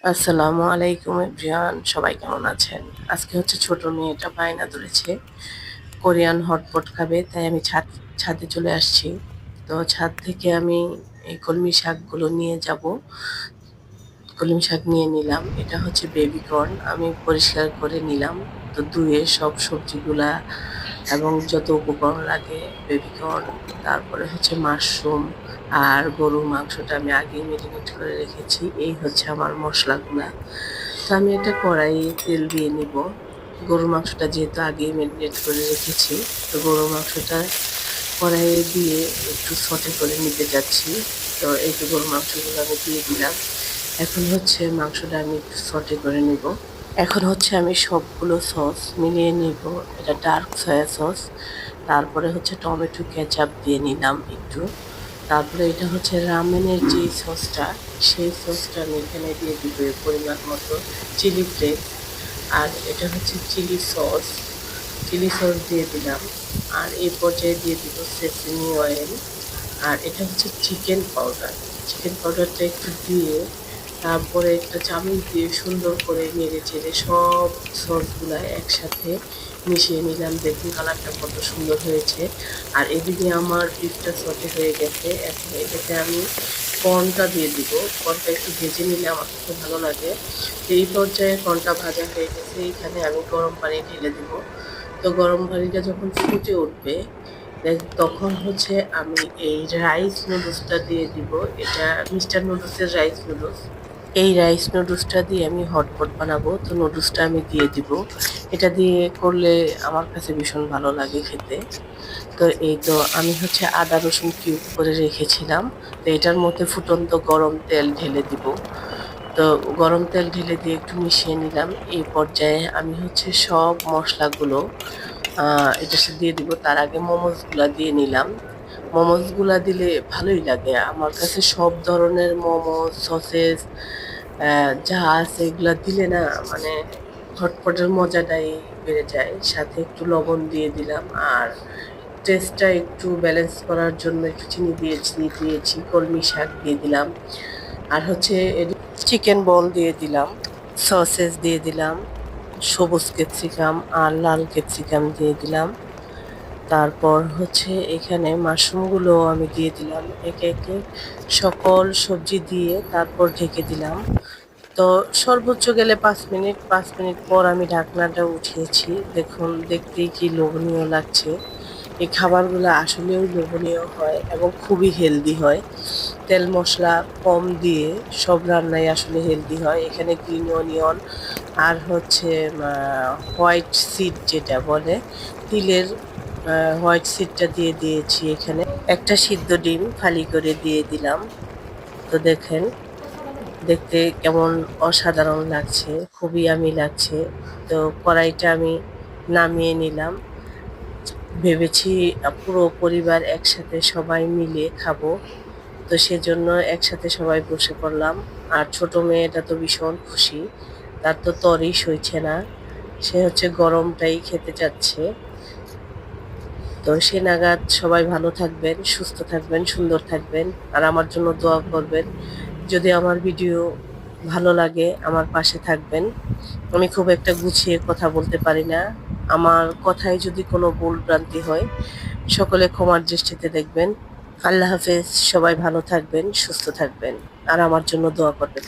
আসসালামু আলাইকুম এভরিওয়ান, সবাই কেমন আছেন? আজকে হচ্ছে ছোট মেয়েটা বায়না ধরেছে কোরিয়ান হটপট খাবে, তাই আমি ছাদে চলে আসছি। তো ছাদ থেকে আমি এই কলমি শাকগুলো নিয়ে যাব। কলমি শাক নিয়ে নিলাম, এটা হচ্ছে বেবি কর্ন, আমি পরিষ্কার করে নিলাম। তো ধুয়ে সব সবজিগুলা এবং যত উপকরণ লাগে, বেবি কর্ন, তারপরে হচ্ছে মাশরুম আর গরুর মাংসটা আমি আগেই মেরিনেট করে রেখেছি। এই হচ্ছে আমার মশলাগুলা। তো আমি একটা কড়াইয়ে তেল দিয়ে নিব। গরুর মাংসটা যেহেতু আগেই ম্যারিনেট করে রেখেছি, তো গরুর মাংসটা কড়াইয়ে দিয়ে একটু সটে করে নিতে যাচ্ছি। তো এই যে গরুর মাংসগুলো আমি দিয়ে দিলাম। এখন হচ্ছে মাংসটা আমি একটু সটে করে নিব। এখন হচ্ছে আমি সবগুলো সস মিলিয়ে নিব। এটা ডার্ক সয়া সস, তারপরে হচ্ছে টমেটো কেচাপ দিয়ে নিলাম একটু, তারপরে এটা হচ্ছে রামেনের যে সসটা, সেই সসটা আমি এখানে দিয়ে দিব পরিমাণ মতো। চিলি ফ্লেক্স, আর এটা হচ্ছে চিলি সস দিয়ে দিলাম। আর এই পর্যায়ে দিয়ে দিব সেসমি অয়েল। আর এটা হচ্ছে চিকেন পাউডারটা একটু দিয়ে তারপরে একটা চামচ দিয়ে সুন্দর করে নেড়ে চেড়ে সব সসগুলা একসাথে মিশিয়ে নিলাম। দেখুন কালারটা কত সুন্দর হয়েছে। আর এদিকে আমার বিফটা সটে হয়ে গেছে। এখন এটাতে আমি কর্নটা দিয়ে দিব। কর্নটা একটু ভেজে নিলে আমার খুব ভালো লাগে। তো এই পর্যায়ে কর্নটা ভাজা হয়ে গেছে, এখানে আমি গরম পানি ঢেলে দিব। তো গরম পানিটা যখন ফুটে উঠবে, তখন হচ্ছে আমি এই রাইস নুডলসটা দিয়ে দিব। এটা মিস্টার নুডলসের রাইস নুডলস। এই রাইস নুডলসটা দিয়ে আমি হটপট বানাবো, তো নুডলসটা আমি দিয়ে দিব। এটা দিয়ে করলে আমার কাছে ভীষণ ভালো লাগে খেতে। তো এই তো আমি হচ্ছে আদা রসুন কিউব করে রেখেছিলাম। তো এটার মধ্যে ফুটন্ত গরম তেল ঢেলে দিব। তো গরম তেল ঢেলে দিয়ে একটু মিশিয়ে নিলাম। এই পর্যায়ে আমি হচ্ছে সব মশলাগুলো এটার সাথে দিয়ে দিব। তার আগে মোমোসগুলা দিয়ে নিলাম। মোমোসগুলা দিলে ভালোই লাগে আমার কাছে। সব ধরনের মোমোস, সসেস যা আছে এগুলা দিলে না, মানে হটপটের মজাটাই বেড়ে যায়। সাথে একটু লবণ দিয়ে দিলাম। আর টেস্টটা একটু ব্যালেন্স করার জন্য একটু চিনি দিয়েছি, কলমি শাক দিয়ে দিলাম। আর হচ্ছে চিকেন বল দিয়ে দিলাম, সসেস দিয়ে দিলাম, সবুজ ক্যাপসিকাম আর লাল ক্যাপসিকাম দিয়ে দিলাম। তারপর হচ্ছে এখানে মাশরুমগুলো আমি দিয়ে দিলাম একে একে। সকল সবজি দিয়ে তারপর ঢেকে দিলাম। তো সর্বোচ্চ গেলে 5 মিনিট। 5 মিনিট পর আমি ঢাকনাটা উঠিয়েছি। দেখুন দেখতেই কি লোভনীয় লাগছে। এই খাবারগুলো আসলেও লোভনীয় হয় এবং খুবই হেলদি হয়। তেল মশলা কম দিয়ে সব রান্নাই আসলে হেলদি হয়। এখানে গ্রিন অনিয়ন আর হচ্ছে হোয়াইট সিড যেটা বলে, তিলের হোয়াইট সিডটা দিয়ে দিয়েছি এখানে। একটা সিদ্ধ ডিম ফালি করে দিয়ে দিলাম। তো দেখেন দেখতে কেমন অসাধারণ লাগছে, খুবই ইয়ামি লাগছে। তো কড়াইটা আমি নামিয়ে নিলাম। ভেবেছি পুরো পরিবার একসাথে সবাই মিলে খাবো। তো সেজন্য একসাথে সবাই বসে পড়লাম। আর ছোট মেয়েটা তো ভীষণ খুশি, তার তো তরই সইছে না। সে হচ্ছে গরমটাই খেতে চাচ্ছে। তো সে নাগাদ সবাই ভালো থাকবেন, সুস্থ থাকবেন, সুন্দর থাকবেন, আর আমার জন্য দোয়া করবেন। যদি আমার ভিডিও ভালো লাগে আমার পাশে থাকবেন। আমি খুব একটা গুছিয়ে কথা বলতে পারি না। আমার কথায় যদি কোনো ভুল ভ্রান্তি হয়, সকলে ক্ষমার দৃষ্টিতে দেখবেন। আল্লাহ হাফেজ। সবাই ভালো থাকবেন, সুস্থ থাকবেন, আর আমার জন্য দোয়া করবেন।